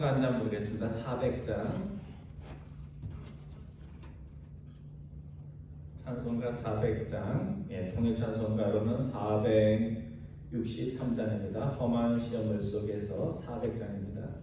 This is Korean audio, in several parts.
찬송가 한 장 부르겠습니다. 400장. 찬송가 400장. 통일 찬송가로는 463장입니다. 험한 시험을 속에서 400장입니다.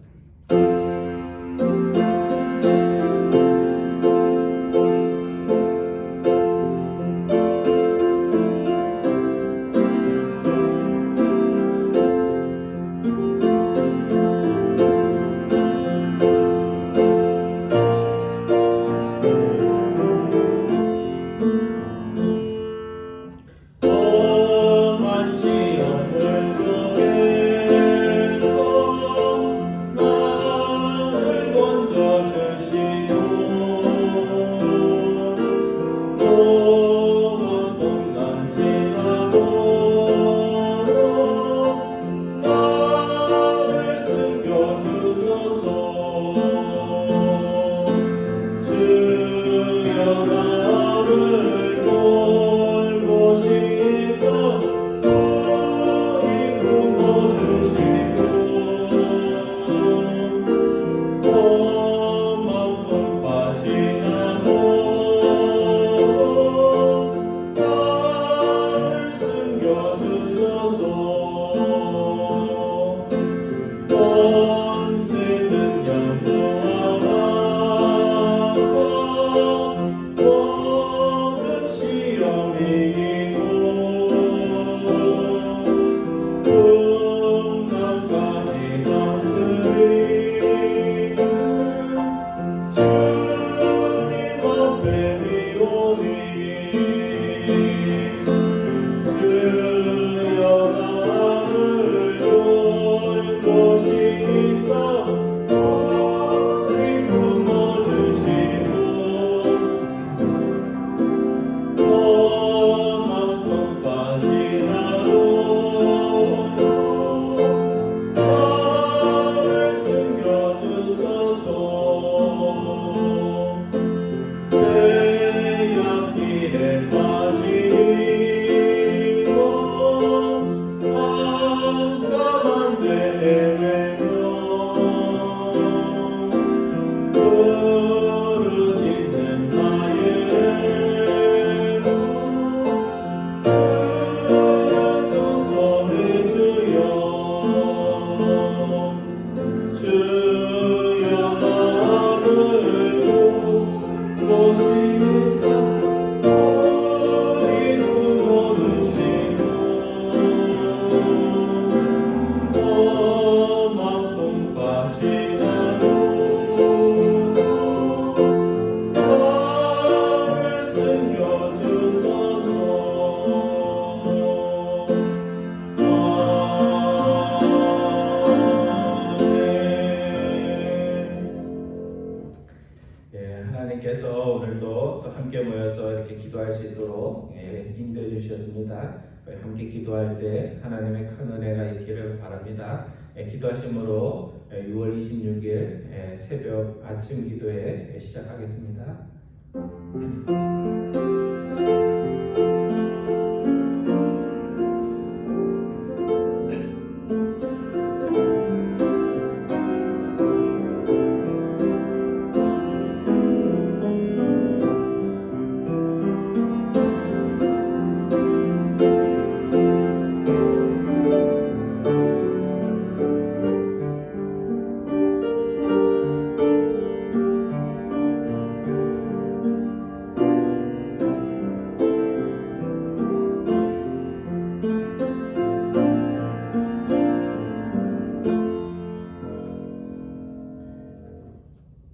하나님께서 오늘도 또 함께 모여서 이렇게 기도할 수 있도록 인도해 주셨습니다. 함께 기도할 때 하나님의 큰 은혜가 있기를 바랍니다. 기도하심으로 6월 26일 새벽 아침 기도회 시작하겠습니다.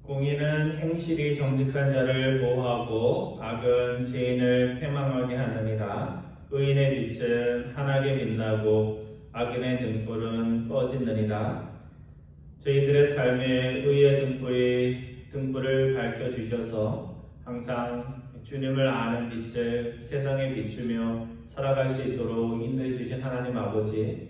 공의는 행실이 정직한 자를 보호하고 악은 죄인을 패망하게 하느니라. 의인의 빛은 환하게 빛나고 악인의 등불은 꺼지느니라. 저희들의 삶에 의의 등불을 밝혀주셔서 항상 주님을 아는 빛을 세상에 비추며 살아갈 수 있도록 인도해 주신 하나님 아버지,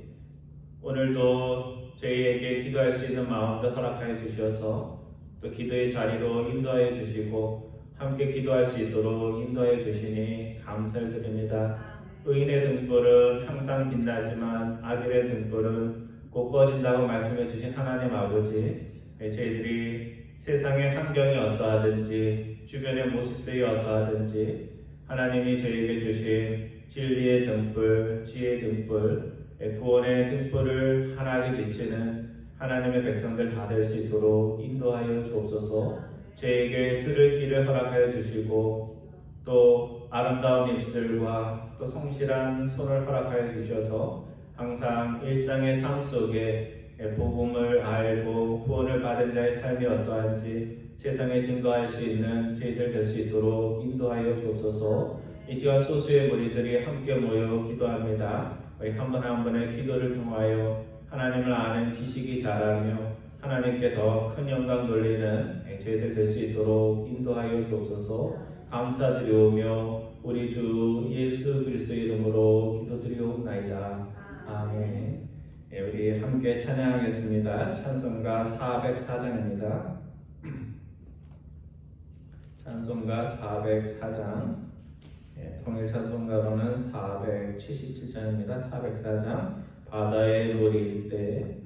오늘도 저희에게 기도할 수 있는 마음도 허락하여 주셔서 또 기도의 자리로 인도하여 주시고 함께 기도할 수 있도록 인도하여 주시니 감사를 드립니다. 의인의 등불은 항상 빛나지만 악인의 등불은 곧 꺼진다고 말씀해 주신 하나님 아버지, 저희들이 세상의 환경이 어떠하든지 주변의 모습들이 어떠하든지 하나님이 저희에게 주신 진리의 등불, 지혜의 등불, 구원의 등불을 환하게 비치는 하나님의 백성들 다 될 수 있도록 인도하여 주옵소서. 저에게 들을 길을 허락하여 주시고 또 아름다운 입술과 또 성실한 손을 허락하여 주셔서 항상 일상의 삶 속에 복음을 알고 구원을 받은 자의 삶이 어떠한지 세상에 증거할 수 있는 저희들 될 수 있도록 인도하여 주옵소서. 이 시간 소수의 무리들이 함께 모여 기도합니다. 우리 한 분 한 분의 기도를 통하여 하나님을 아는 지식이 자라며 하나님께 더 큰 영광 돌리는 저희들 될 수 있도록 인도하여 주옵소서. 감사드리오며 우리 주 예수 그리스도의 이름으로 기도드리옵나이다. 아멘. 우리 함께 찬양하겠습니다. 찬송가 404장입니다. 찬송가 404장, 통일 찬송가로는 477장입니다. 404장, 바다의 노래일 때.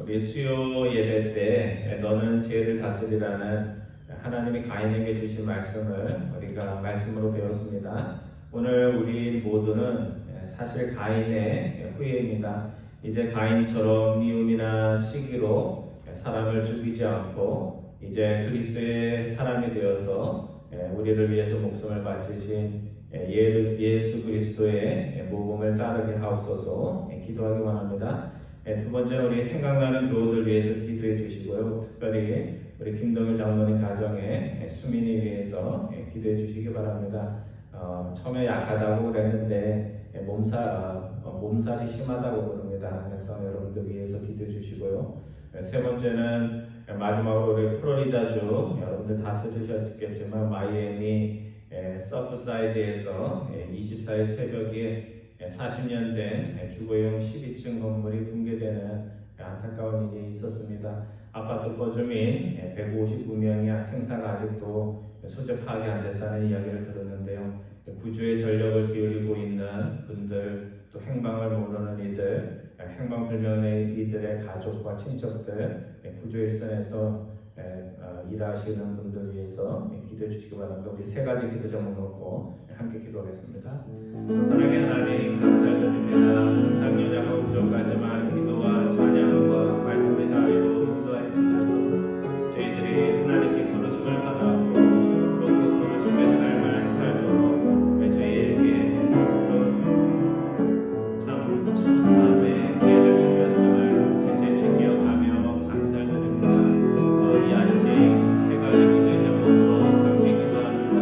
우리 수요 예배 때 너는 죄를 다스리라는 하나님이 가인에게 주신 말씀을 우리가 말씀으로 배웠습니다. 오늘 우리 모두는 사실 가인의 후예입니다. 이제 가인처럼 미움이나 시기로 사람을 죽이지 않고 이제 그리스도의 사람이 되어서 우리를 위해서 목숨을 바치신 예수 그리스도의 모범을 따르게 하옵소서 기도하기 원합니다. 두 번째 우리 생각나는 교우들 위해서 기도해 주시고요. 특별히 우리 김동일 장로님 가정의 수민이 위해서 기도해 주시기 바랍니다. 처음에 약하다고 그랬는데 몸살이 심하다고 그럽니다. 그래서 여러분들 위해서 기도해 주시고요. 세 번째는 마지막으로 우리 플로리다주 여러분들 다 들으셨겠지만 마이애미 서프사이드에서 24일 새벽에 40년 된 주거용 12층 건물이 붕괴되는 안타까운 일이 있었습니다. 아파트 거주민 159명이 생사가 아직도 소재 파악이 안 됐다는 이야기를 들었는데요. 구조에 전력을 기울이고 있는 분들, 또 행방을 모르는 이들, 행방불명의 이들의 가족과 친척들, 구조 일선에서 일하시는 분들 위해서 기도해 주시기 바랍니다. 우리 세 가지 기도 제목 놓고 함께 기도하겠습니다. 사랑의 하나님 감사드립니다. 항상 연약하고 부족하지만 기도와 찬양과 말씀의 자리로 인도하여 주셔서 저희들이 하나님께 부르심을 받았고 또 그 부르심의 삶을 살도록 저희에게 참 참사함의 기회를 주셨음을 저희들이 기억하며 감사드립니다. 이 아침 세 가지 기도의 제목으로 함께 기도합니다.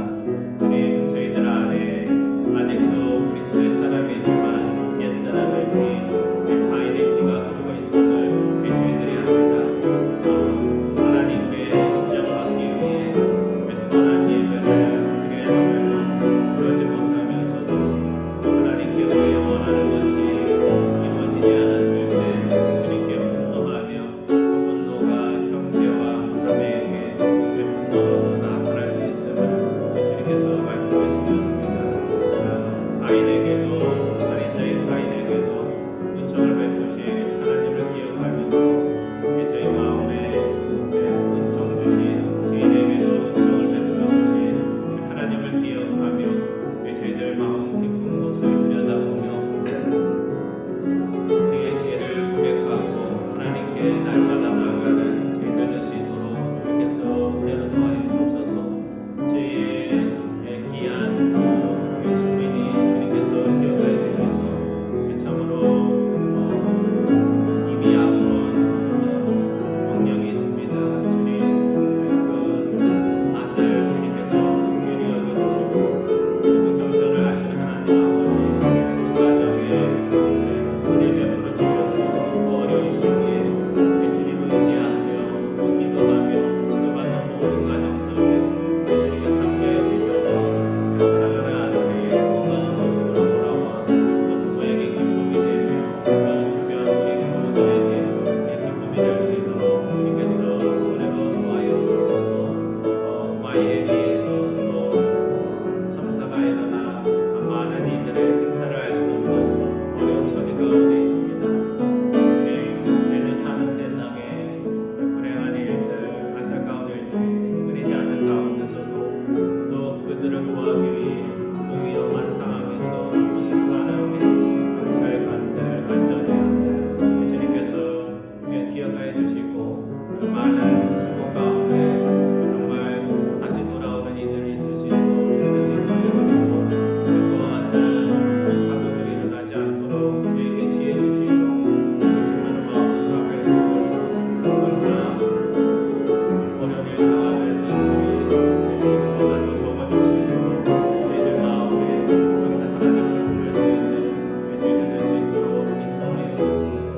주님, 저희들 안에 아직도 그리스도의 사람이지만 옛사람의 피, 가인의 피가 흐르고 있음을 저희들이 압니다. 하나님께 인정받기 위해 수많은 예배를 드려야 하면서 그러지 못하면서도 하나님께 우리의 원하는 것이 이루어지지 않았을 때 주님께 분노하며 그 분노가 형제와 자매에게 분노로 나타날 수 있음을 주님께서 말씀해 주셨습니다. 가인에게도 살인자인 가인에게도 은총을 베푸신 하나님을 기억하면서 저희 마음에 은총 주신 죄인에게도 은총을 베풀어 주신 하나님을 기억하며 저희들 마음 깊은 곳을 들여다보며 우리의 죄를 고백하고 하나님께 날마다 나아가는 저희들 될 수 있도록 주님께서 데려도하여 주옵소서. 저희의 귀한 수민이 주님께서 기억하여 주셔서 참으로 이미 아픈 병력이 있습니다. 주님, 그 아들 주님께서 긍휼히 여겨주시고 그 형편을 아시는 하나님 아버지, 그 가정에 은혜 베풀어 주셔서 그 어려운 시기에 주님을 의지하며 또 기도하며 치료받는 모든 가정 속에 주님께서 함께해 주셔서 사랑하는 아들이 건강한 모습으로 돌아와 또 누구에게 기쁨이 되며 주변 우리 교우들에게 기쁨이 될 수 있도록 주님께서 은혜로 도와여 주셔서 마이에 비해서 또 참사가 일어나 많은 이들의 생사를 알 수 없는 어려운 처지 가운데 있습니다. 주님, 저희들 사는 세상에 불행한 일들, 안타까운 일들이 끊이지 않는 가운데서도 또 그들을 구하기 위해 또 위험한 상황에서 또 수많은 경찰관들, 안전대원들 주님께서 기억하여 주시고 그 많은 수고 가운데 정말 다시 돌아오는 이들이 있을 수 있도록 주님께서 인도해 주시고 그와 같은 사고들이 일어나지 않도록 저에게 지혜 주시고 조심하는 마음으로 가게 해주셔서 항상 어려운 일 당하는 이들이 지금보다도 도와줄 수 있도록 저희들 마음에 여기서 하나님을 부를 수 있는 저희들 될 수 있도록 인도하여 주옵소서.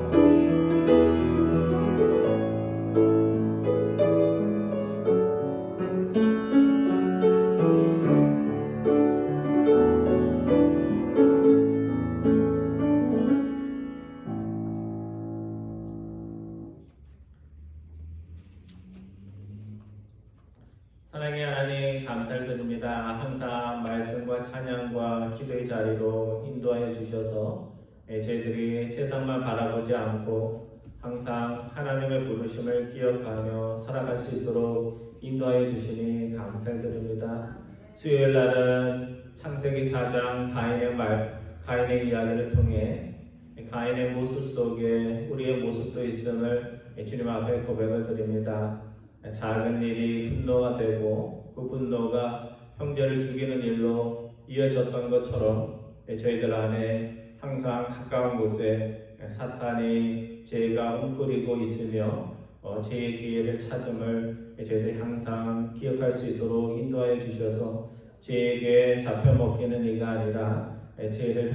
사랑의 하나님 감사를 드립니다. 항상 말씀과 찬양과 기도의 자리로 인도하여 주셔서 저희들이 세상만 바라보지 않고 항상 하나님의 부르심을 기억하며 살아갈 수 있도록 인도하여 주시니 감사를 드립니다. 수요일 날은 창세기 4장 가인의 이야기를 통해 가인의 모습 속에 우리의 모습도 있음을 주님 앞에 고백을 드립니다. 작은 일이 분노가 되고 그 분노가 형제를 죽이는 일로 이어졌던 것처럼 저희들 안에 항상 가까운 곳에 사탄이 죄가 웅크리고 있으며 죄의 기회를 찾음을 저희들이 항상 기억할 수 있도록 인도하여 주셔서 죄에게 잡혀먹히는 이가 아니라 죄를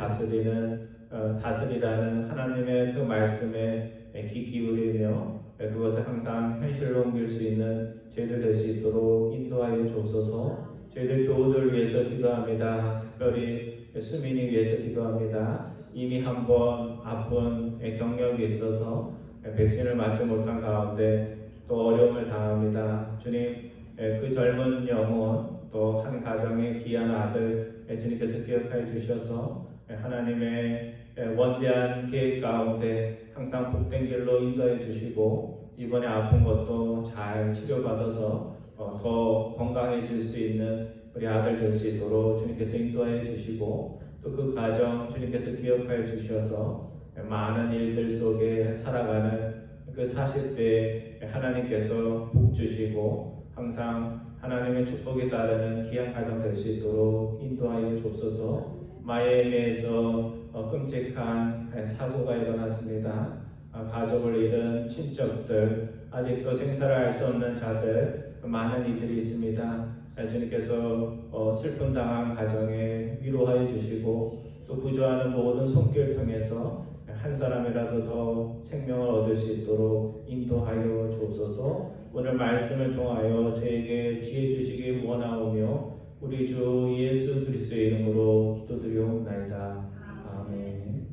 다스리라는 하나님의 그 말씀에 귀 기울이며 그것을 항상 현실로 옮길 수 있는 저희들 될 수 있도록 인도하여 주옵소서. 저희들 교우들 위해서 기도합니다. 특별히 수민이 위해서 기도합니다. 이미 한번 아픈 경력이 있어서 백신을 맞지 못한 가운데 또 어려움을 당합니다. 주님, 그 젊은 영혼 또 한 가정의 귀한 아들 주님께서 기억하여 주셔서 하나님의 원대한 계획 가운데 항상 복된 길로 인도해 주시고 이번에 아픈 것도 잘 치료받아서 더 건강해질 수 있는 우리 아들 될 수 있도록 주님께서 인도해 주시고 또 그 가정 주님께서 기억하여 주셔서 많은 일들 속에 살아가는 그 40대에 하나님께서 복 주시고 항상 하나님의 축복에 따르는 귀한 가정 될 수 있도록 인도하여 주옵소서. 마이애미에서 끔찍한 사고가 일어났습니다. 가족을 잃은 친척들, 아직도 생사를 알 수 없는 자들, 많은 이들이 있습니다. 주님께서 슬픔 당한 가정에 위로하여 주시고 또 구조하는 모든 손길 통해서 한 사람이라도 더 생명을 얻을 수 있도록 인도하여 주옵소서. 오늘 말씀을 통하여 저에게 지혜 주시기 원하오며 우리 주 예수 그리스도의 이름으로 기도드리옵나이다. 아멘.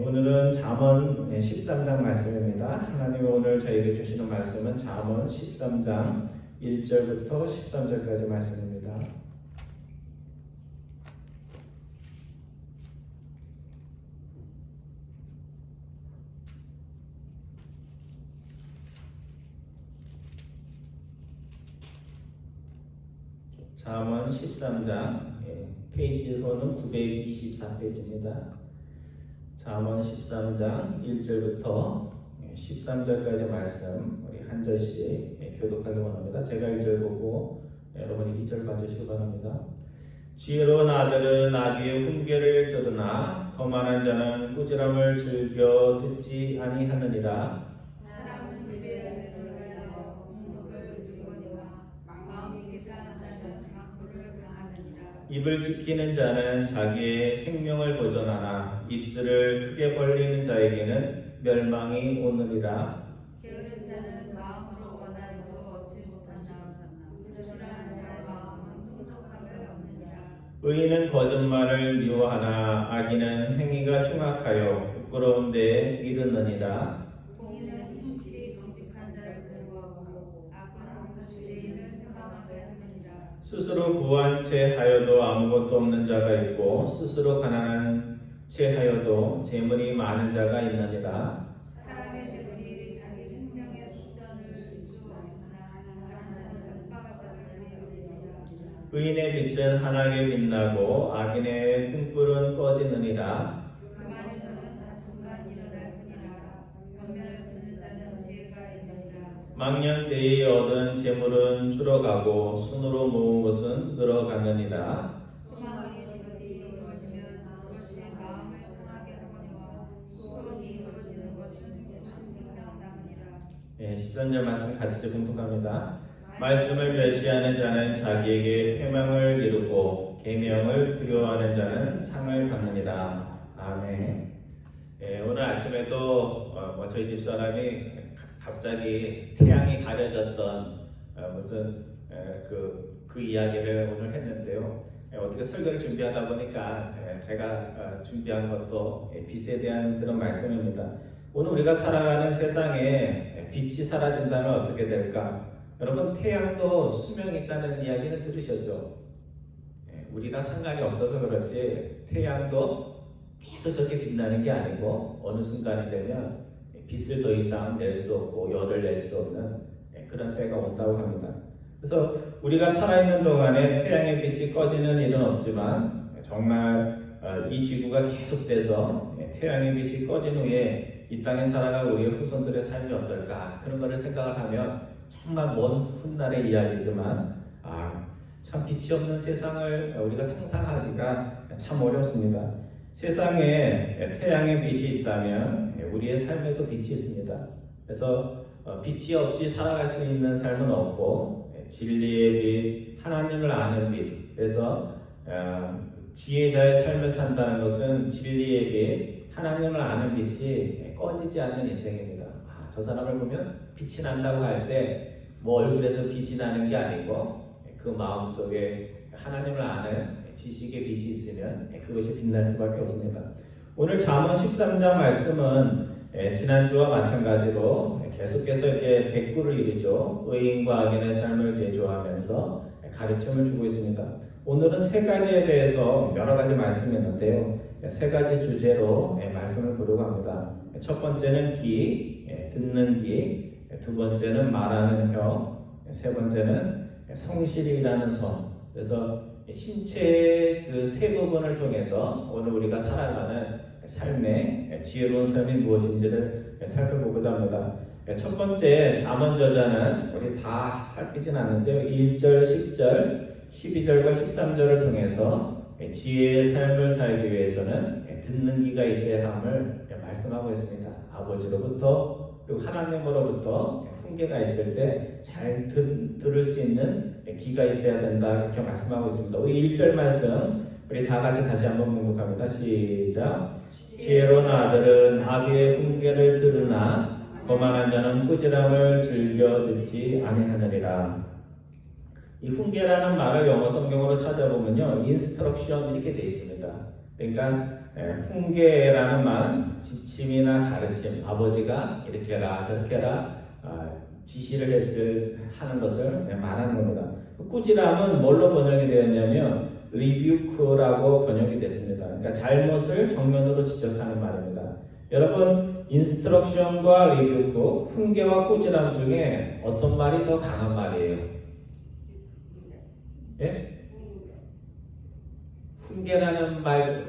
오늘은 잠언 13장 말씀입니다. 하나님이 오늘 저에게 주시는 말씀은 잠언 13장 1절부터 13절까지 말씀입니다. 잠언 13장 페이지로는 924페이지입니다. 잠언 13장 1절부터 13절까지 말씀 우리 한 절씩 교독하기 원합니다. 제가 1절 보고 여러분이 2절 봐주시기 바랍니다. 지혜로운 아들은 나귀의 훈계를 들으나 거만한 자는 꾸지람을 즐겨 듣지 아니하느니라. 사람은 입에 배를 공목을 누리거니와 마음이 계산한 자는 강포를 당하느니라. 입을 지키는 자는 자기의 생명을 보존하나 입술을 크게 벌리는 자에게는 멸망이 오느니라. 게으른 자는 마음으로 원하여도 얻지 못한다. 부지런한 자의 마음은 풍족함을 얻느니라. 의인은 거짓말을 미워하나 악인은 행위가 흉악하여 부끄러운 데에 이르느니라. 공의는 힘시 정직한 자를 보호하고 악은 주인을 폐방하게 하느니라. 스스로 부한 채 하여도 아무것도 없는 자가 있고 스스로 가난한 채 하여도 재물이 많은 자가 있느니라. 사람의 재물이 자기 생명의 숙전을 줄 수 없으나 가난한 자는 협박을 받는 일이 없느니라. 의인의 빛은 환하게 빛나고 악인의 등불은 꺼지느니라. 가만히서는 다툼만 일어날 뿐이라. 변명을 듣는 자는 지혜가 있느니라. 망년대에 얻은 재물은 줄어가고 손으로 모은 것은 늘어가느니라. 소망이 어디 이루어지면 그것이 마음을 상하게 하거니와 소원이 이루어지는 것은 무슨 생명 남으니라. 13절 말씀 같이 공독합니다. 말씀을 멸시하는 자는 자기에게 패망을 이루고 계명을 두려워하는 자는 상을 받느니라. 아멘. 오늘 아침에도 저희 집사람이 갑자기 태양이 가려졌던 무슨 그 이야기를 오늘 했는데요. 어떻게 설교를 준비하다 보니까 제가 준비한 것도 빛에 대한 그런 말씀입니다. 오늘 우리가 살아가는 세상에 빛이 사라진다면 어떻게 될까? 여러분, 태양도 수명이 있다는 이야기는 들으셨죠? 우리가 상관이 없어서 그렇지 태양도 계속 저렇게 빛나는 게 아니고 어느 순간이 되면 빛을 더 이상 낼 수 없고 열을 낼 수 없는 그런 때가 온다고 합니다. 그래서 우리가 살아있는 동안에 태양의 빛이 꺼지는 일은 없지만 정말 이 지구가 계속돼서 태양의 빛이 꺼진 후에 이 땅에 살아갈 우리의 후손들의 삶이 어떨까 그런 것을 생각을 하면 정말 먼 훗날의 이야기지만 참 빛이 없는 세상을 우리가 상상하기가 참 어렵습니다. 세상에 태양의 빛이 있다면 우리의 삶에도 빛이 있습니다. 그래서 빛이 없이 살아갈 수 있는 삶은 없고 진리의 빛, 하나님을 아는 빛. 그래서 지혜자의 삶을 산다는 것은 진리의 빛, 하나님을 아는 빛이 꺼지지 않는 인생입니다. 저 사람을 보면 빛이 난다고 할 때 뭐 얼굴에서 빛이 나는 게 아니고 그 마음속에 하나님을 아는 지식의 빛이 있으면 그것이 빛날 수밖에 없습니다. 오늘 잠언 13장 말씀은 지난주와 마찬가지로 계속해서 이렇게 대꾸를 이루죠. 의인과 악인의 삶을 대조하면서 가르침을 주고 있습니다. 오늘은 세 가지에 대해서 여러 가지 말씀이 있는데요. 세 가지 주제로 말씀을 보려고 합니다. 첫 번째는 귀, 듣는 귀, 두 번째는 말하는 혀, 세 번째는 성실이라는 손. 그래서 신체의 그 세 부분을 통해서 오늘 우리가 살아가는 삶의 지혜로운 삶이 무엇인지를 살펴보고자 합니다. 첫 번째 잠언저자는 우리 다 살피진 않는데요. 1절, 10절, 12절과 13절을 통해서 지혜의 삶을 살기 위해서는 듣는 귀가 있어야 함을 말씀하고 있습니다. 아버지로부터 그리고 하나님으로부터 훈계가 있을 때 잘 들을 수 있는 귀가 있어야 된다 이렇게 말씀하고 있습니다. 우리 1절 말씀 우리 다 같이 다시 한번 봉독합니다. 시작. 지혜로운 아들은 아비의 훈계를 들으나 거만한 자는 꾸지람을 즐겨 듣지 아니하느니라. 이 훈계라는 말을 영어 성경으로 찾아보면요, 인스트럭션 이렇게 되어 있습니다. 그러니까 훈계라는 말은 지침이나 가르침, 아버지가 이렇게 해라 저렇게 해라 지시를 하는 것을 말하는 겁니다. 꾸지람은 뭘로 번역이 되었냐면 리뷰크라고 번역이 됐습니다. 그러니까 잘못을 정면으로 지적하는 말입니다. 여러분, 인스트럭션과 리뷰크, 훈계와 꾸지람 중에 어떤 말이 더 강한 말이에요? 예? 훈계라는 말이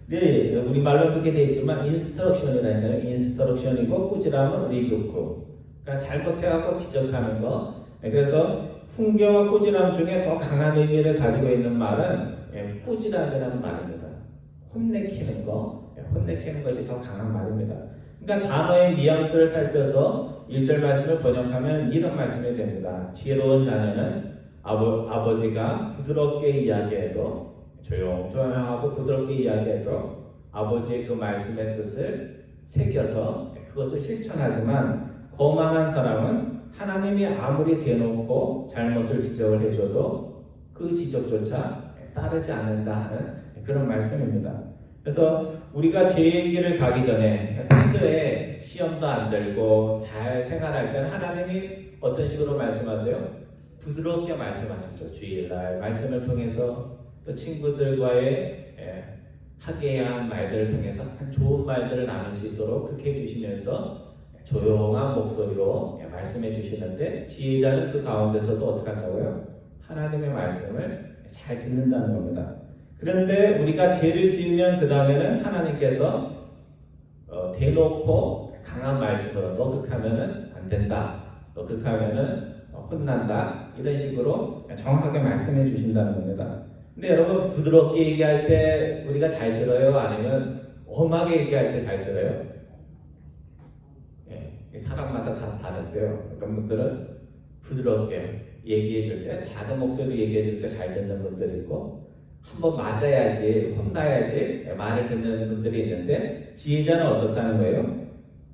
우리 말로 그렇게 되어 있지만 인스트럭션이라니까요. 인스트럭션이고 꾸지람은 리뷰크. 그러니까 잘못해갖고 지적하는 거. 그래서 훈계와 꾸지람 중에 더 강한 의미를 가지고 있는 말은 꾸지람이라는 말입니다. 혼내키는 거, 혼내키는 것이 더 강한 말입니다. 그러니까 단어의 뉘앙스를 살펴서 1절 말씀을 번역하면 이런 말씀이 됩니다. 지혜로운 자녀는 아버지가 부드럽게 이야기해도 조용조용하고 부드럽게 이야기해도 아버지의 그 말씀의 뜻을 새겨서 그것을 실천하지만 거만한 사람은 하나님이 아무리 대놓고 잘못을 지적을 해줘도 그 지적조차 따르지 않는다 하는 그런 말씀입니다. 그래서 우리가 죄의 길을 가기 전에 평소에 시험도 안 들고 잘 생활할 때는 하나님이 어떤 식으로 말씀하세요? 부드럽게 말씀하시죠. 주일날 말씀을 통해서 또 친구들과의 하게 한 말들을 통해서 좋은 말들을 나눌 수 있도록 그렇게 해주시면서 조용한 목소리로 말씀해 주시는데 지혜자는 그 가운데서도 어떻게 한다고요? 하나님의 말씀을 잘 듣는다는 겁니다. 그런데 우리가 죄를 지으면 그 다음에는 하나님께서 대놓고 강한 말씀으로 너 그렇게 하면은 안 된다. 너 그렇게 하면은 혼난다. 이런 식으로 정확하게 말씀해 주신다는 겁니다. 근데 여러분 부드럽게 얘기할 때 우리가 잘 들어요? 아니면 엄하게 얘기할 때 잘 들어요? 사람마다 다 다른데요. 어떤 분들은 부드럽게 얘기해 줄 때, 작은 목소리로 얘기해 줄 때 잘 듣는 분들이 있고, 한번 맞아야지, 혼나야지 말을 듣는 분들이 있는데, 지혜자는 어떻다는 거예요?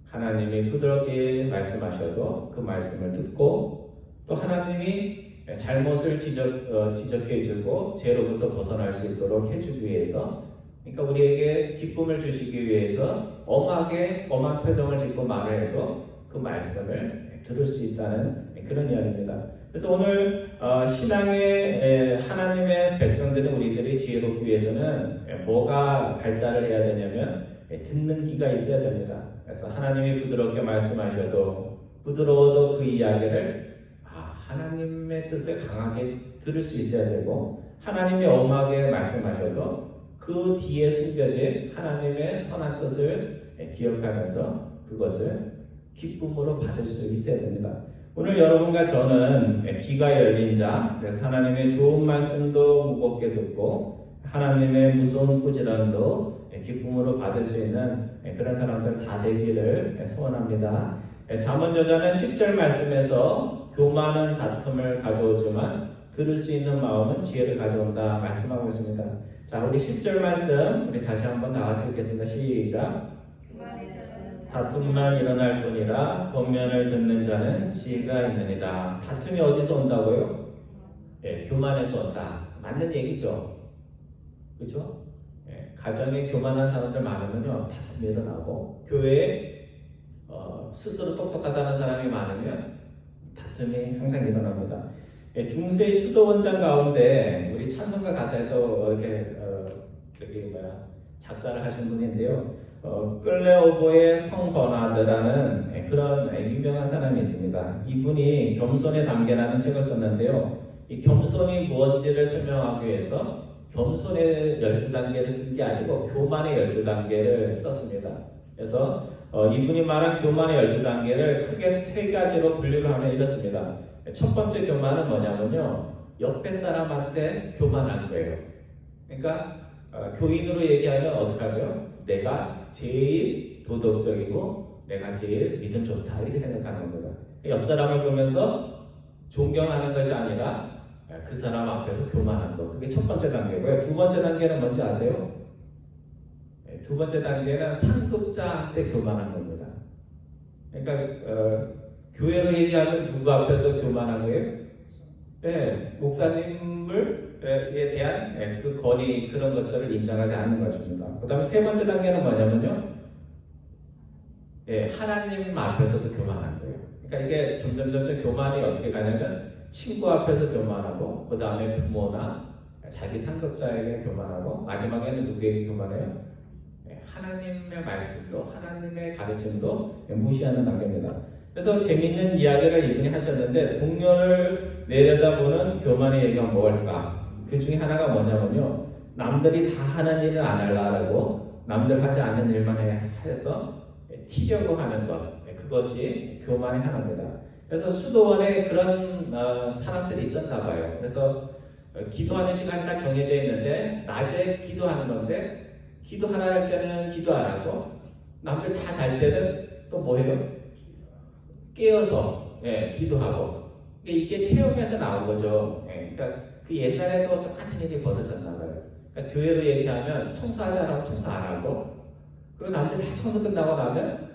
하나님이 부드럽게 말씀하셔도 그 말씀을 듣고, 또 하나님이 잘못을 지적해 주고, 죄로부터 벗어날 수 있도록 해주기 위해서, 그러니까 우리에게 기쁨을 주시기 위해서 엄하게 엄한 표정을 짓고 말을 해도 그 말씀을 들을 수 있다는 그런 이야기입니다. 그래서 오늘 신앙의 하나님의 백성들은 우리들이 지혜롭기 위해서는 뭐가 발달을 해야 되냐면 듣는 귀가 있어야 됩니다. 그래서 하나님이 부드럽게 말씀하셔도 부드러워도 그 이야기를 하나님의 뜻을 강하게 들을 수 있어야 되고 하나님이 엄하게 말씀하셔도 그 뒤에 숨겨진 하나님의 선한 뜻을 기억하면서 그것을 기쁨으로 받을 수 있어야 됩니다. 오늘 여러분과 저는 귀가 열린 자, 그래서 하나님의 좋은 말씀도 무겁게 듣고 하나님의 무서운 꾸지람도 기쁨으로 받을 수 있는 그런 사람들 다 되기를 소원합니다. 잠언저자는 10절 말씀에서 교만은 다툼을 가져오지만 들을 수 있는 마음은 지혜를 가져온다 말씀하고 있습니다. 자, 우리 10절 말씀 우리 다시 한번 다 같이 읽겠습니다. 시작. 다툼만 일어날 뿐이라 권면을 듣는 자는 지혜가 있느니라. 다툼이 어디서 온다고요? 교만에서 온다. 맞는 얘기죠. 그렇죠? 가정에 교만한 사람들 많으면요 다툼이 일어나고 교회에 스스로 똑똑하다는 사람이 많으면 다툼이 항상 일어납니다. 중세 수도 원장 가운데 우리 찬송가 가사에도 이렇게 작사를 하신 분인데요. 끌레오보의 성버나드라는 그런 유명한 사람이 있습니다. 이분이 겸손의 단계라는 책을 썼는데요. 이 겸손이 무엇인지를 설명하기 위해서 겸손의 12단계를 쓴 게 아니고 교만의 12단계를 썼습니다. 그래서 이분이 말한 교만의 12단계를 크게 세 가지로 분류를 하면 이렇습니다. 첫 번째 교만은 뭐냐면요. 옆에 사람한테 교만한 거예요. 그러니까 교인으로 얘기하면 어떻게 하고요? 내가 제일 도덕적이고 내가 제일 믿음 좋다 이렇게 생각하는 겁니다. 옆 사람을 보면서 존경하는 것이 아니라 그 사람 앞에서 교만한 거. 그게 첫 번째 단계고요. 두 번째 단계는 뭔지 아세요? 두 번째 단계는 상급자한테 교만한 겁니다. 그러니까 교회로 얘기하면 누구 앞에서 교만한 거예요? 네, 목사님에 대한 그 권위 그런 것들을 인정하지 않는 것입니다. 그 다음에 세 번째 단계는 뭐냐면요. 하나님 앞에서도 교만한 거예요. 그러니까 이게 점점 교만이 어떻게 가냐면 친구 앞에서 교만하고 그 다음에 부모나 자기 상급자에게 교만하고 마지막에는 누구에게 교만해요? 하나님의 말씀도 하나님의 가르침도 무시하는 단계입니다. 그래서 재미있는 이야기를 이분이 하셨는데 동료를 내려다보는 교만의 얘기가 뭘까? 그 중에 하나가 뭐냐면요. 남들이 다 하는 일을 안 하려고 남들 하지 않는 일만 해서 튀려고 하는 것. 그것이 교만의 하나입니다. 그래서 수도원에 그런 사람들이 있었나 봐요. 그래서 기도하는 시간이 딱 정해져 있는데 낮에 기도하는 건데 기도하라 할 때는 기도 안 하고 남들 다 잘 때는 또 뭐 해요? 깨어서 기도하고 이게 체험에서 나온 거죠. 그러니까 그 옛날에도 똑같은 일이 벌어졌나 봐요. 그러니까 교회로 얘기하면 청소하지 않으면 청소 안 하고 그리고 남들 다 청소 끝나고 나면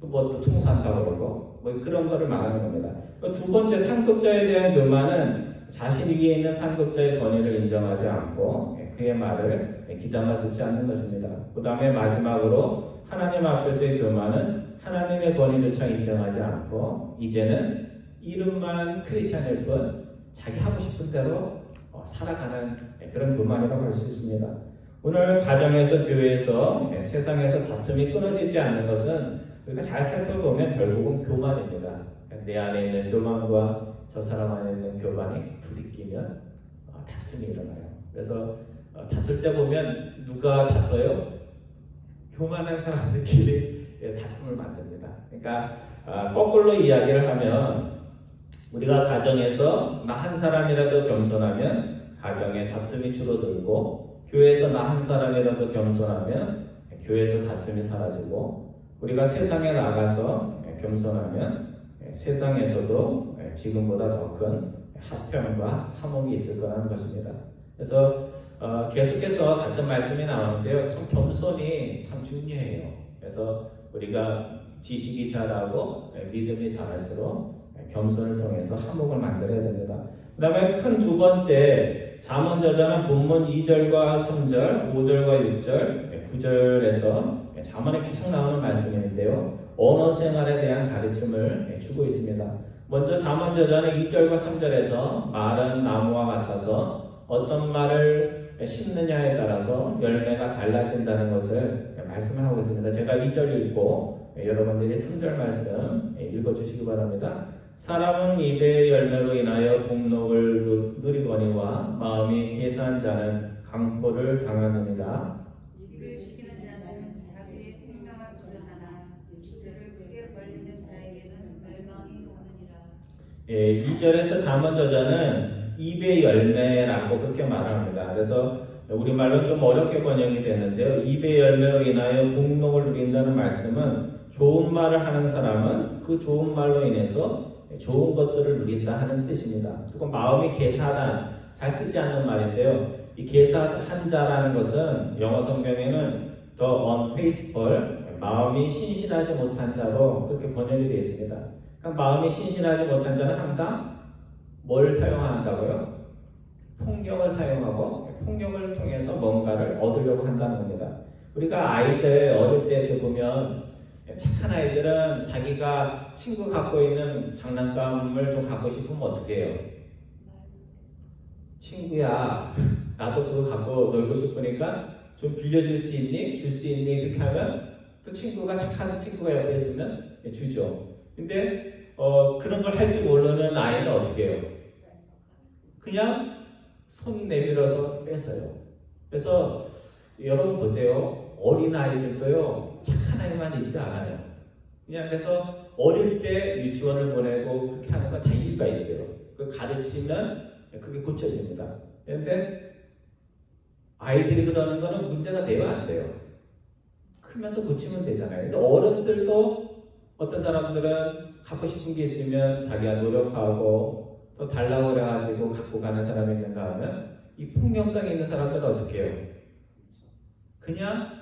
또 청소한다고 그러고 뭐 그런 거를 말하는 겁니다. 두 번째 상급자에 대한 교만은 자신 위에 있는 상급자의 권위를 인정하지 않고 그의 말을 귀담아 듣지 않는 것입니다. 그 다음에 마지막으로 하나님 앞에서의 교만은 하나님의 권위조차 인정하지 않고 이제는 이름만 크리스찬일 뿐 자기 하고 싶은 대로 살아가는 그런 교만이라고 할 수 있습니다. 오늘 가정에서 교회에서 세상에서 다툼이 끊어지지 않는 것은 우리가 잘 살펴보면 결국은 교만입니다. 내 안에 있는 교만과 저 사람 안에 있는 교만이 부딪히면 다툼이 일어나요. 그래서 다툴 때 보면 누가 다퉈요? 교만한 사람들끼리 다툼을 만듭니다. 그러니까 거꾸로 이야기를 하면 우리가 가정에서 나 한 사람이라도 겸손하면 가정에 다툼이 줄어들고 교회에서 나 한 사람이라도 겸손하면 교회에서 다툼이 사라지고 우리가 세상에 나가서 겸손하면 세상에서도 지금보다 더 큰 화평과 화목이 있을 거라는 것입니다. 그래서 계속해서 같은 말씀이 나오는데요. 참 겸손이 참 중요해요. 그래서 우리가 지식이 자라고 믿음이 자랄수록 겸손을 통해서 화목을 만들어야 됩니다. 그 다음에 큰 두 번째 잠언저자는 본문 2절과 3절, 5절과 6절, 9절에서 잠언에 계속 나오는 말씀인데요. 언어 생활에 대한 가르침을 주고 있습니다. 먼저 잠언저자는 2절과 3절에서 말은 나무와 같아서 어떤 말을 심느냐에 따라서 열매가 달라진다는 것을 말씀을 하고 있습니다. 제가 2절 읽고 여러분들이 3절 말씀 읽어주시기 바랍니다. 사람은 입의 열매로 인하여 복록을 누리거니와 마음이 계산한 자는 강포를 당하느니라. 입을 시키는 자는 자기의 생명을 부정하나 입술을 크게 벌리는 자에게는 멸망이 오느니라. 2절에서 잠언저자는 입의 열매라고 그렇게 말합니다. 그래서 우리말로 좀 어렵게 번역이 되는데요. 입의 열매로 인하여 복록을 누린다는 말씀은 좋은 말을 하는 사람은 그 좋은 말로 인해서 좋은 것들을 누린다 하는 뜻입니다. 그리고 마음이 계산한, 잘 쓰지 않는 말인데요. 이 계산한 자라는 것은 영어 성경에는 the unfaithful, 마음이 신실하지 못한 자로 그렇게 번역이 되어 있습니다. 그러니까 마음이 신실하지 못한 자는 항상 뭘 사용한다고요? 폭력을 사용하고 폭력을 통해서 뭔가를 얻으려고 한다는 겁니다. 우리가 아이들 어릴 때 이렇게 보면 착한 아이들은 자기가 친구 갖고 있는 장난감을 좀 갖고 싶으면 어떻게 해요? 친구야, 나도 그거 갖고 놀고 싶으니까 좀 빌려줄 수 있니? 줄 수 있니? 그렇게 하면 또 친구가 착한 친구가 옆에 있으면 주죠. 근데 그런 걸 할지 모르는 아이는 어떻게 해요? 그냥 손 내밀어서 뺏어요. 그래서 여러분 보세요. 어린 아이들도요, 착한 아이만 있지 않아요. 그냥 그래서 어릴 때 유치원을 보내고 그렇게 하는 건 다 이유가 있어요. 그 가르치면 그게 고쳐집니다. 그런데 아이들이 그러는 거는 문제가 돼요, 안 돼요? 크면서 고치면 되잖아요. 근데 어른들도 어떤 사람들은 갖고 싶은 게 있으면 자기가 노력하고 또 달라고 그래가지고 갖고 가는 사람이 있는가 하면 이 폭력성이 있는 사람들은 어떻게 해요? 그냥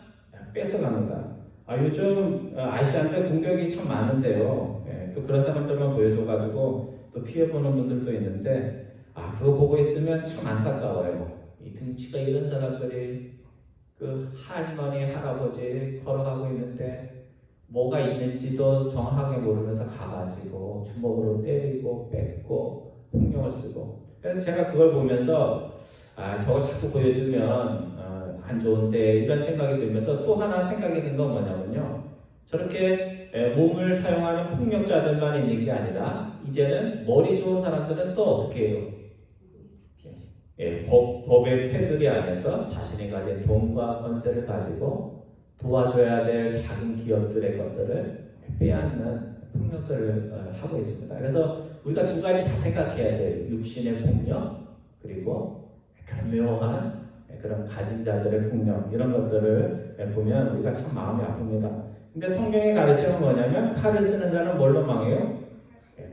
뺏어갑니다. 요즘 아시아한테 공격이 참 많은데요. 또 그런 사람들만 보여줘가지고 또 피해보는 분들도 있는데 그거 보고 있으면 참 안타까워요. 이 등치가 이런 사람들이 그 할머니, 할아버지 걸어가고 있는데 뭐가 있는지도 정확하게 모르면서 가가지고 주먹으로 때리고 뺏고 폭력을 쓰고. 그래서 제가 그걸 보면서 저거 자꾸 보여주면 안 좋은데 이런 생각이 들면서 또 하나 생각이 든 건 뭐냐면요. 저렇게 몸을 사용하는 폭력자들만 있는 게 아니라 이제는 머리 좋은 사람들은 또 어떻게 해요? 법의 테두리 안에서 자신이 가진 돈과 권세를 가지고 도와줘야 될 작은 기업들의 것들을 빼앗는 폭력들을 하고 있습니다. 그래서 우리가 두 가지 다 생각해야 돼요. 육신의 폭력 그리고 교묘한 그런 가진 자들의 폭력 이런 것들을 보면 우리가 참 마음이 아픕니다. 근데 성경의 가르침은 뭐냐면 칼을 쓰는 자는 뭘로 망해요?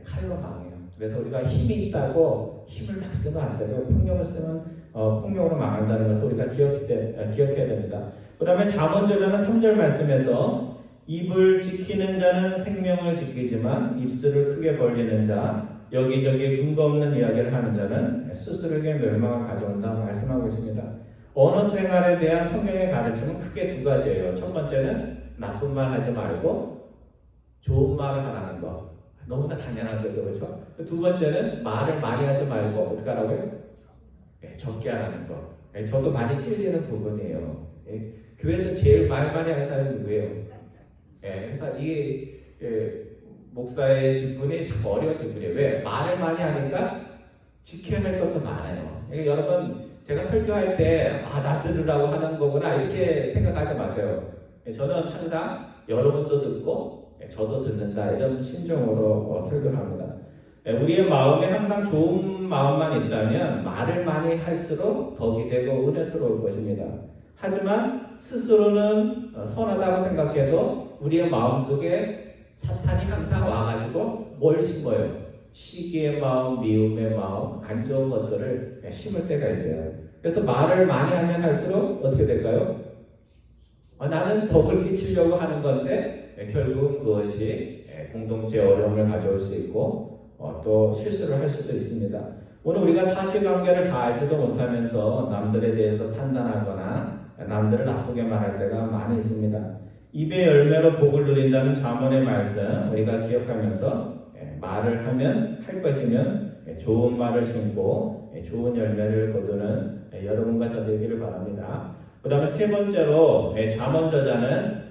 칼로 망해요. 그래서 우리가 힘이 있다고 힘을 막 쓰면 안 되고 폭력을 쓰면 폭력으로 망한다는 것을 우리가 기억해야 됩니다. 그 다음에 잠언저자는 3절 말씀에서 입을 지키는 자는 생명을 지키지만 입술을 크게 벌리는 자 여기저기 근거 없는 이야기를 하는 자는 스스로에게 멸망을 가져온다 말씀하고 있습니다. 언어 생활에 대한 성경의 가르침은 크게 두 가지예요. 첫 번째는 나쁜 말 하지 말고 좋은 말을 하라는 거. 너무나 당연한 거죠, 그렇죠? 두 번째는 말을 많이 하지 말고 어떻게 하라고요? 적게 하라는 거. 저도 많이 찔리는 부분이에요. 교회에서 제일 말 많이 하는 사람이 누구예요? 그래서 이 목사의 직분이 참 어려운 직분이에요. 왜? 말을 많이 하니까 지켜야 할 것도 많아요. 그러니까 여러분 제가 설교할 때 나 들으라고 하는 거구나 이렇게 생각하지 마세요. 저는 항상 여러분도 듣고 저도 듣는다 이런 심정으로 설교를 합니다. 우리의 마음에 항상 좋은 마음만 있다면 말을 많이 할수록 덕이 되고 은혜스러울 것입니다. 하지만 스스로는 선하다고 생각해도 우리의 마음속에 사탄이 항상 와가지고 뭘 심어요? 시기의 마음, 미움의 마음, 안 좋은 것들을 심을 때가 있어요. 그래서 말을 많이 하면 할수록 어떻게 될까요? 나는 덕을 끼치려고 하는 건데 결국은 그것이 공동체에 어려움을 가져올 수 있고 또 실수를 할 수도 있습니다. 오늘 우리가 사실관계를 다 알지도 못하면서 남들에 대해서 판단하거나 남들을 나쁘게 말할 때가 많이 있습니다. 입의 열매로 복을 누린다는 잠언의 말씀 우리가 기억하면서 말을 하면 할 것이면 좋은 말을 심고 좋은 열매를 거두는 여러분과 저 되기를 바랍니다. 그 다음에 세 번째로 잠언 저자는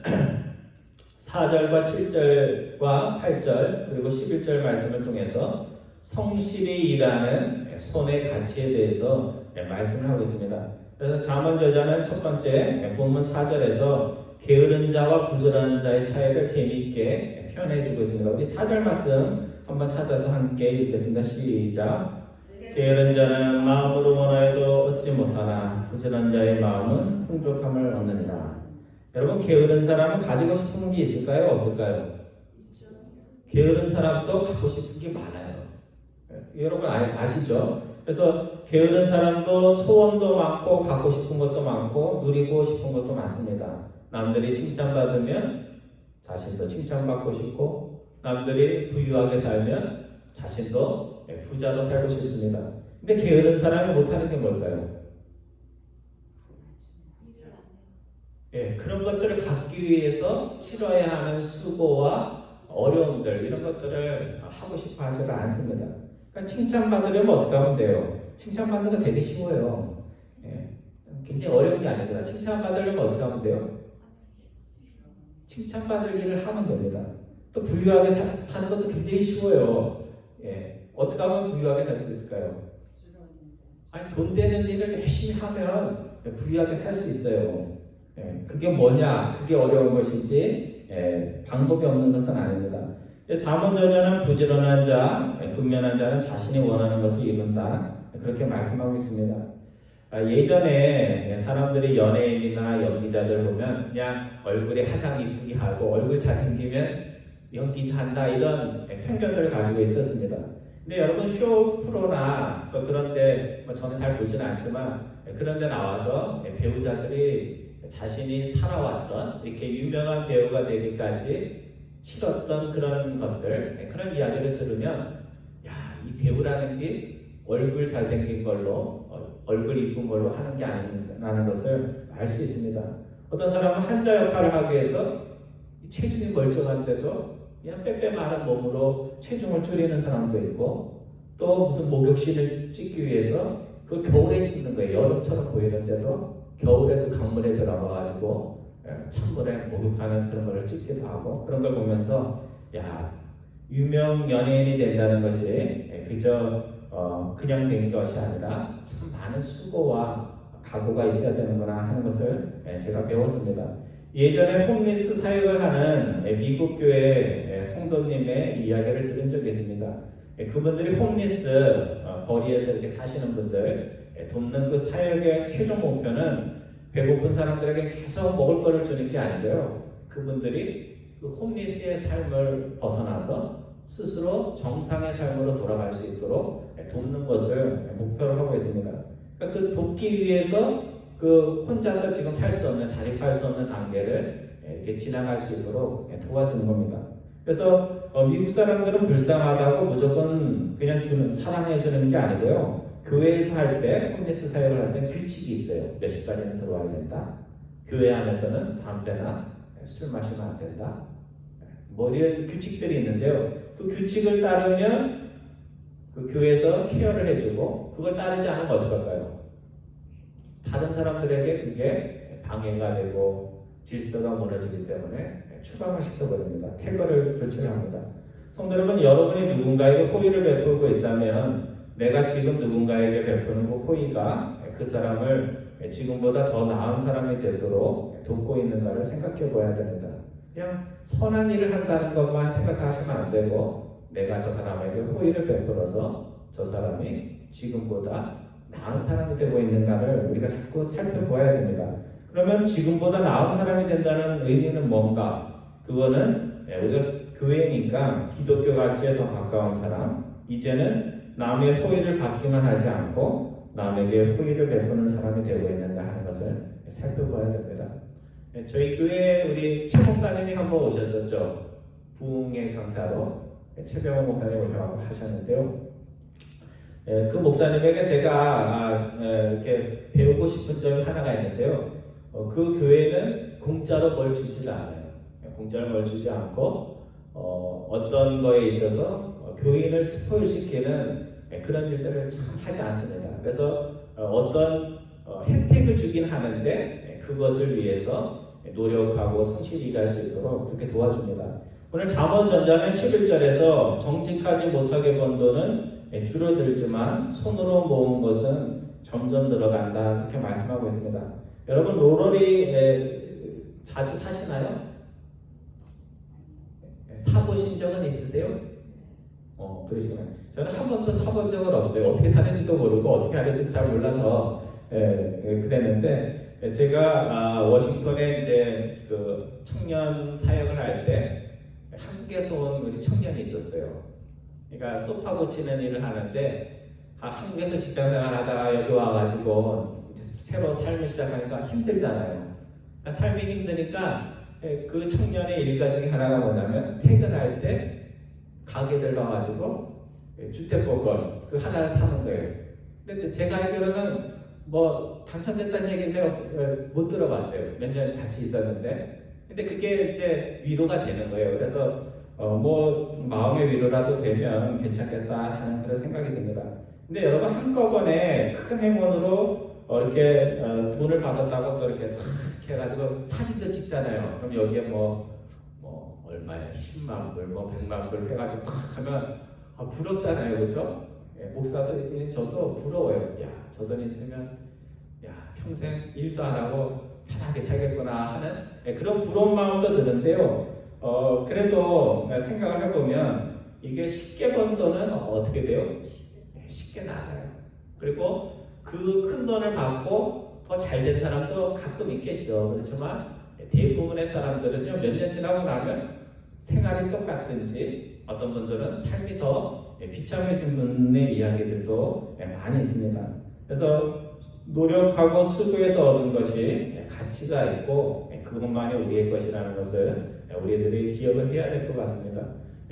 4절과 7절과 8절 그리고 11절 말씀을 통해서 성실히 일하는 손의 가치에 대해서 말씀을 하고 있습니다. 그래서 잠언 저자는 첫 번째 본문 4절에서 게으른 자와 부지런한 자의 차이를 재미있게 표현해 주고 있습니다. 우리 4절 말씀 한번 찾아서 함께 읽겠습니다. 시작. 게으른 자는 마음으로 원하여도 얻지 못하나 부지런한 자의 마음은 풍족함을 얻느니라. 여러분 게으른 사람은 가지고 싶은 게 있을까요? 없을까요? 게으른 사람도 갖고 싶은 게 많아요. 여러분 아시죠? 그래서 게으른 사람도 소원도 많고 갖고 싶은 것도 많고 누리고 싶은 것도 많습니다. 남들이 칭찬받으면 자신도 칭찬받고 싶고 남들이 부유하게 살면 자신도 부자로 살고 싶습니다. 근데 게으른 사람이 못하는 게 뭘까요? 그런 것들을 갖기 위해서 치러야 하는 수고와 어려움들 이런 것들을 하고 싶어 하지가 않습니다. 그러니까 칭찬받으려면 어떻게 하면 돼요? 칭찬받는 거 되게 쉬워요. 예, 굉장히 어려운 게 아니구나. 칭찬받으려면 어떻게 하면 돼요? 칭찬받을 일을 하면 됩니다. 또 부유하게 사는 것도 굉장히 쉬워요. 예, 어떻게 하면 부유하게 살 수 있을까요? 아니, 돈 되는 일을 열심히 하면 부유하게 살 수 있어요. 예, 그게 뭐냐? 그게 어려운 것이지 방법이 없는 것은 아닙니다. 자문저자는 부지런한 자, 근면한 자는 자신이 원하는 것을 이룬다. 그렇게 말씀하고 있습니다. 예전에 사람들이 연예인이나 연기자들 보면 그냥 얼굴에 화장 이쁘게 하고 얼굴 잘생기면 연기자 한다 이런 편견들을 가지고 있었습니다. 근데 여러분 쇼 프로나 또 그런데 저는 잘 보지는 않지만 그런데 나와서 배우자들이 자신이 살아왔던 이렇게 유명한 배우가 되기까지 치렀던 그런 것들, 그런 이야기를 들으면 야, 이 배우라는 게 얼굴 잘생긴 걸로 얼굴 이쁜 걸로 하는 게 아니라는 것을 알 수 있습니다. 어떤 사람은 한자 역할을 하기 위해서 체중이 멀쩡한데도 그냥 빼빼 마른 몸으로 체중을 줄이는 사람도 있고, 또 무슨 목욕신을 찍기 위해서 그 겨울에 찍는 거예요. 여름처럼 보이는데도 겨울에 그 강물에 들어가가지고 찬물에 목욕하는 그런 걸 찍기도 하고, 그런 걸 보면서 야, 유명 연예인이 된다는 것이 그저 그냥 된 것이 아니라 참 많은 수고와 각오가 있어야 되는구나 하는 것을 제가 배웠습니다. 예전에 홈리스 사역을 하는 미국 교회 성도님의 이야기를 들은 적이 있습니다. 그분들이 홈리스 거리에서 이렇게 사시는 분들 돕는 그 사역의 최종 목표는 배고픈 사람들에게 계속 먹을 거를 주는 게 아닌데요. 그분들이 그 홈리스의 삶을 벗어나서 스스로 정상의 삶으로 돌아갈 수 있도록 돕는 것을 목표로 하고 있습니다. 그러니까 그 돕기 위해서 그 혼자서 지금 살 수 없는, 자립할 수 없는 단계를 이렇게 지나갈 수 있도록 도와주는 겁니다. 그래서 미국 사람들은 불쌍하다고 무조건 그냥 사랑해 주는 게 아니고요. 교회에서 할 때, 홈리스 사역을 할 때 규칙이 있어요. 몇 시까지는 들어와야 된다. 교회 안에서는 담배나 술 마시면 안 된다. 뭐 이런 규칙들이 있는데요. 그 규칙을 따르면 그 교회에서 케어를 해주고, 그걸 따르지 않으면 어떡할까요? 다른 사람들에게 그게 방해가 되고 질서가 무너지기 때문에 추방을 시켜버립니다. 퇴거를 조치를 합니다. 성도 여러분, 여러분이 누군가에게 호의를 베풀고 있다면 내가 지금 누군가에게 베푸는 그 호의가 그 사람을 지금보다 더 나은 사람이 되도록 돕고 있는가를 생각해 보아야 됩니다. 그냥 선한 일을 한다는 것만 생각하시면 안 되고, 내가 저 사람에게 호의를 베풀어서 저 사람이 지금보다 나은 사람이 되고 있는가를 우리가 자꾸 살펴보아야 됩니다. 그러면 지금보다 나은 사람이 된다는 의미는 뭔가? 그거는 우리가 교회니까 기독교 가치에 더 가까운 사람, 이제는 남의 호의를 받기만 하지 않고 남에게 호의를 베푸는 사람이 되고 있는가 하는 것을 살펴봐야 됩니다. 저희 교회에 우리 최 목사님이 한번 오셨었죠. 부흥의 강사로 최병호 목사님 오셔서 하셨는데요. 그 목사님에게 제가 이렇게 배우고 싶은 점이 하나가 있는데요. 그 교회는 공짜로 뭘 주지 않아요. 공짜로 뭘 주지 않고 어떤 거에 있어서 교인을 스포일시키는 그런 일들을 참 하지 않습니다. 그래서 어떤 혜택을 주긴 하는데 그것을 위해서 노력하고 성실히 일할 수 있도록 그렇게 도와줍니다. 오늘 잠언전자는 11절에서 정직하지 못하게 번 돈은 줄어들지만 손으로 모은 것은 점점 늘어간다, 이렇게 말씀하고 있습니다. 여러분, 롤러리 자주 사시나요? 사보신 적은 있으세요? 그러시구나. 저는 한 번도 사본 적은 없어요. 어떻게 사는지도 모르고 어떻게 하는지도 잘 몰라서 그랬는데, 제가 워싱턴에 이제 그 청년 사역을 할 때 한국에서 온 우리 청년이 있었어요. 그러니까 소파 고치는 일을 하는데 한국에서 직장생활 하다가 여기 와가지고 새로 삶을 시작하니까 힘들잖아요. 그러니까 삶이 힘드니까 그 청년의 일과 중에 하나가 뭐냐면 퇴근할 때 가게들 가가지고 주택복권 그 하나를 사는 거예요. 근데 제가 알기로는 뭐 당첨됐다는 얘기는 제가 못 들어봤어요. 몇 년 같이 있었는데. 근데 그게 이제 위로가 되는 거예요. 그래서 뭐 마음의 위로라도 되면 괜찮겠다 하는 그런 생각이 듭니다. 근데 여러분 한꺼번에 큰 행운으로 이렇게 돈을 받았다고 또 이렇게 탁 해가지고 사진도 찍잖아요. 그럼 여기에 뭐 얼마야? 10만 불, 뭐 100만 불 해가지고 탁 하면 부럽잖아요, 그렇죠? 예, 목사들이 저도 부러워요. 야, 저 돈 있으면 평생 일도 안 하고 편하게 살겠구나 하는 그런 부러운 마음도 드는데요. 그래도 생각을 해보면 이게 쉽게 번 돈은 어떻게 돼요? 쉽게 나가요. 그리고 그 큰 돈을 받고 더 잘 된 사람도 가끔 있겠죠. 그렇지만 대부분의 사람들은요, 몇 년 지나고 나면 생활이 똑같든지 어떤 분들은 삶이 더 비참해진 분의 이야기들도 많이 있습니다. 그래서 노력하고 수고해서 얻은 것이 가치가 있고 그것만이 우리의 것이라는 것을 우리들이 기억을 해야 될 것 같습니다.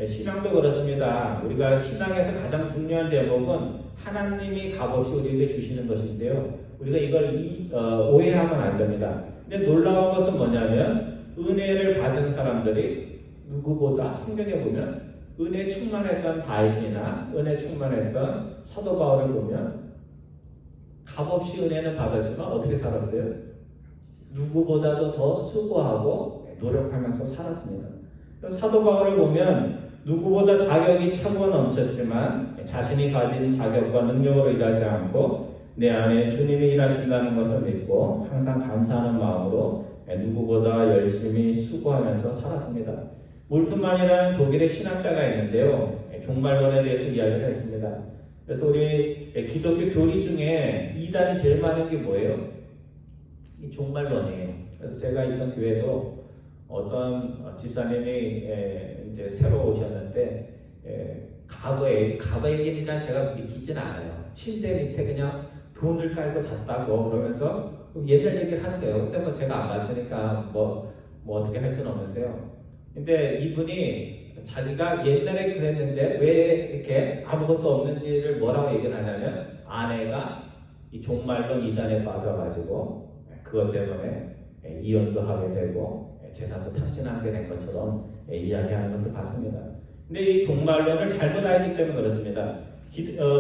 신앙도 그렇습니다. 우리가 신앙에서 가장 중요한 대목은 하나님이 값없이 우리에게 주시는 것인데요. 우리가 이걸 오해하면 안 됩니다. 근데 놀라운 것은 뭐냐면 은혜를 받은 사람들이 누구보다 성경에 보면 은혜 충만했던 다윗이나 은혜 충만했던 사도 바울을 보면 값없이 은혜는 받았지만 어떻게 살았어요? 누구보다도 더 수고하고 노력하면서 살았습니다. 사도 바울을 보면 누구보다 자격이 차고 넘쳤지만 자신이 가진 자격과 능력으로 일하지 않고 내 안에 주님이 일하신다는 것을 믿고 항상 감사하는 마음으로 누구보다 열심히 수고하면서 살았습니다. 몰트만이라는 독일의 신학자가 있는데요. 종말론에 대해서 이야기를 했습니다. 그래서 우리 기독교 교리 중에 이단이 제일 많은 게 뭐예요? 이 종말론이에요. 그래서 제가 있던 교회도 어떤 집사님이 이제 새로 오셨는데 과거의 얘기니까 제가 믿기진 않아요. 침대 밑에 그냥 돈을 깔고 잤다고 그러면서 옛날 얘기를 하는 거예요. 근데 뭐 제가 안 봤으니까 뭐 어떻게 할 수는 없는데요. 근데 이분이 자기가 옛날에 그랬는데 왜 이렇게 아무것도 없는지를 뭐라고 얘기를 하냐면 아내가 이 종말론 이단에 빠져가지고 그것 때문에 이혼도 하게 되고 재산도 탕진하게 된 것처럼 이야기하는 것을 봤습니다. 근데 이 종말론을 잘못 알기 때문에 그렇습니다.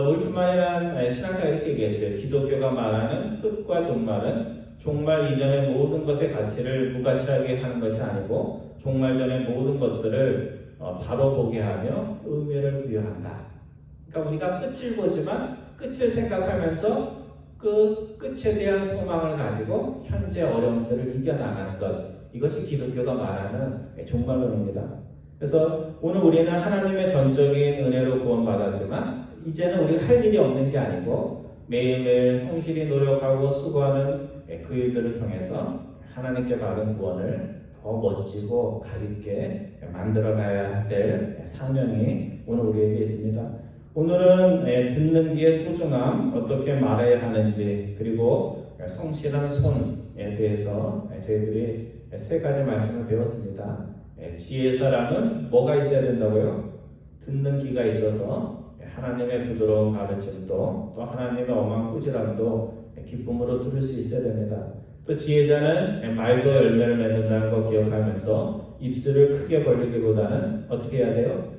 몰트만이라는 신학자가 이렇게 얘기했어요. 기독교가 말하는 끝과 종말은 종말 이전의 모든 것의 가치를 무가치하게 하는 것이 아니고 종말 전의 모든 것들을 바로 보게 하며 의미를 부여한다. 그러니까 우리가 끝을 보지만 끝을 생각하면서 그 끝에 대한 소망을 가지고 현재 어려움들을 이겨나가는 것, 이것이 기독교가 말하는 종말론입니다. 그래서 오늘 우리는 하나님의 전적인 은혜로 구원받았지만 이제는 우리가 할 일이 없는 게 아니고 매일매일 성실히 노력하고 수고하는 그 일들을 통해서 하나님께 받은 구원을 더 멋지고 가볍게 만들어가야 될 사명이 오늘 우리에게 있습니다. 오늘은 듣는 귀의 소중함, 어떻게 말해야 하는지, 그리고 성실한 손에 대해서 저희들이 세 가지 말씀을 배웠습니다. 지혜의 사람은 뭐가 있어야 된다고요? 듣는 귀가 있어서 하나님의 부드러운 가르침도 또 하나님의 엄한 꾸지람도 기쁨으로 들을 수 있어야 됩니다. 또 지혜자는 말도 열매를 맺는다는 거 기억하면서 입술을 크게 벌리기보다는 어떻게 해야 돼요?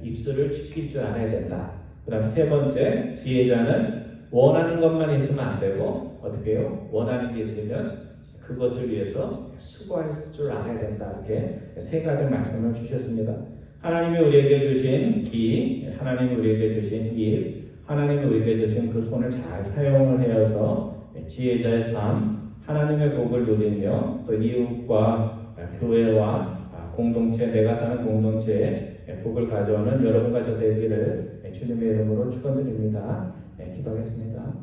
입술을 지킬 줄 알아야 된다. 그 다음 세 번째, 지혜자는 원하는 것만 있으면 안 되고 어떻게 해요? 원하는 게 있으면 그것을 위해서 수고할 줄 알아야 된다. 이렇게 세 가지 말씀을 주셨습니다. 하나님이 우리에게 주신 기, 하나님이 우리에게 주신 입, 하나님이 우리에게 주신 그 손을 잘 사용을 하여서 지혜자의 삶, 하나님의 복을 누리며 또 이웃과 교회와 공동체, 내가 사는 공동체에 복을 가져오는 여러분과 저 되기를 주님의 이름으로 축원드립니다. 기도하겠습니다.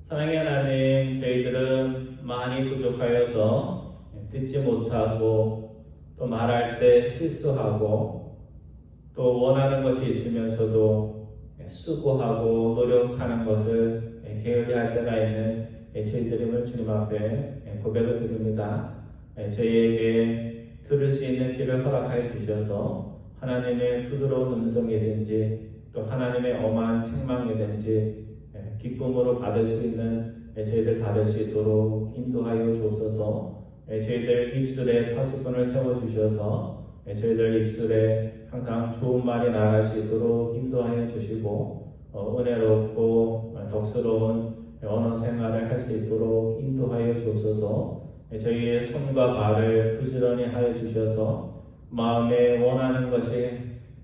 사랑의 하나님, 저희들은 많이 부족하여서 듣지 못하고 또 말할 때 실수하고 또 원하는 것이 있으면서도 수고하고 노력하는 것을 게을리할 때가 있는 저희들임을 주님 앞에 고백을 드립니다. 저희에게 들을 수 있는 귀를 허락하여 주셔서 하나님의 부드러운 음성이든지 또 하나님의 엄한 책망이든지 기쁨으로 받을 수 있는 저희들 다룰 수 있도록 인도하여 주옵소서. 저희들 입술에 파수꾼을 세워주셔서 저희들 입술에 항상 좋은 말이 나갈 수 있도록 인도하여 주시고 은혜롭고 덕스러운 언어 생활을 할 수 있도록 인도하여 주옵소서. 저희의 손과 발을 부지런히 하여 주셔서 마음에 원하는 것이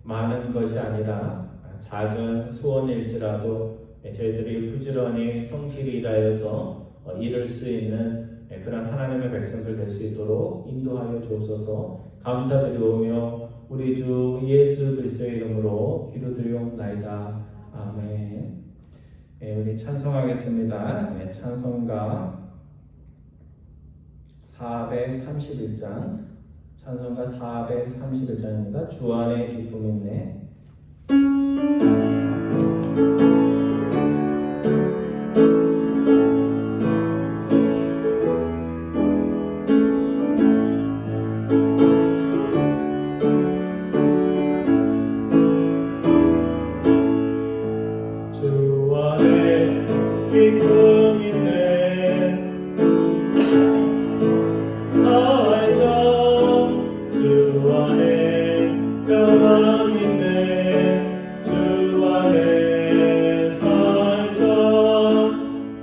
많은 것이 아니라 작은 소원일지라도 저희들이 부지런히 성실히 일하여서 이룰 수 있는 그런 하나님의 백성들 될 수 있도록 인도하여 주옵소서. 감사드리오며 우리 주 예수 그리스도의 이름으로 기도드리옵나이다. 아멘. 우리 찬송하겠습니다. 찬송가 431장, 찬송가 431장입니다. 주 안에 기쁨 있네. 주 안에 기쁨 있네. 살자. 주 안에 평안 있네. 주 안에 살자.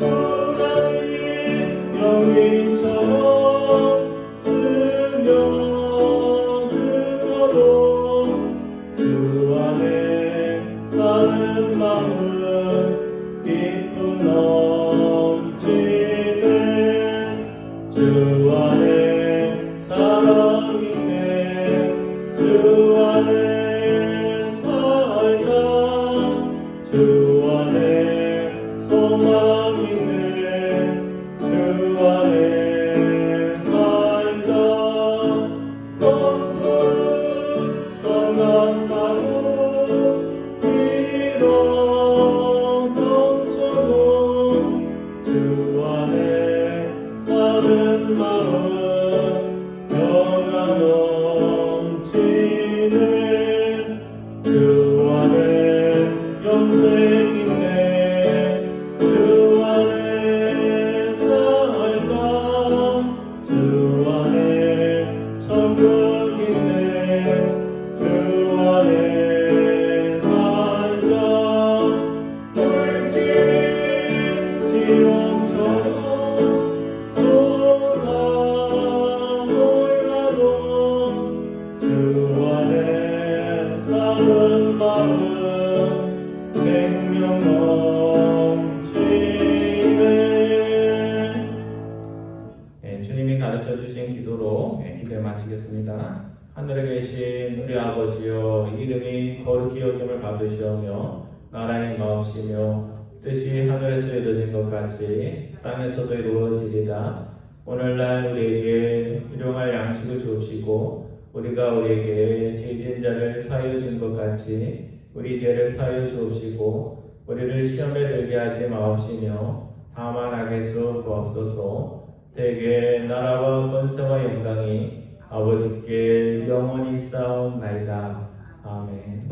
우라니 영인처럼 스며들어도 주 안에 사는 마음 기쁨 넘치네. 주 안에 사랑 있네. 주 안에 살자. 주 안에 소망 있네. 주 안에 살자. 거룩 성한 마음 위로 넘쳐도 주 안에 사는 마음 평안 넘치네. 주 안에 영생 있네. 주 안에 살자. 주 안에 천국 있네. 주 안에 살자. 물길 지옥처럼 솟아올라도 주 안에 사는 마음 생명 넘치네. 주님이 가르쳐 주신 기도로 기도에 마치겠습니다. 하늘에 계신 우리 아버지여, 이름이 거룩히 여김을 받으시오며 나라의 마옵시며 뜻이 하늘에서 이루어진 것 같이 땅에서도 이루어지리다. 오늘날 우리에게 일용할 양식을 주옵시고 우리가 우리에게 죄진 자를 사하여 준 것 같이 우리 죄를 사하여 주옵시고 우리를 시험에 들게 하지 마옵시며 다만 악에서 구하옵소서. 대개 나라와 권세와 영광이 아버지께 영원히 쌓옵나이다. 아멘.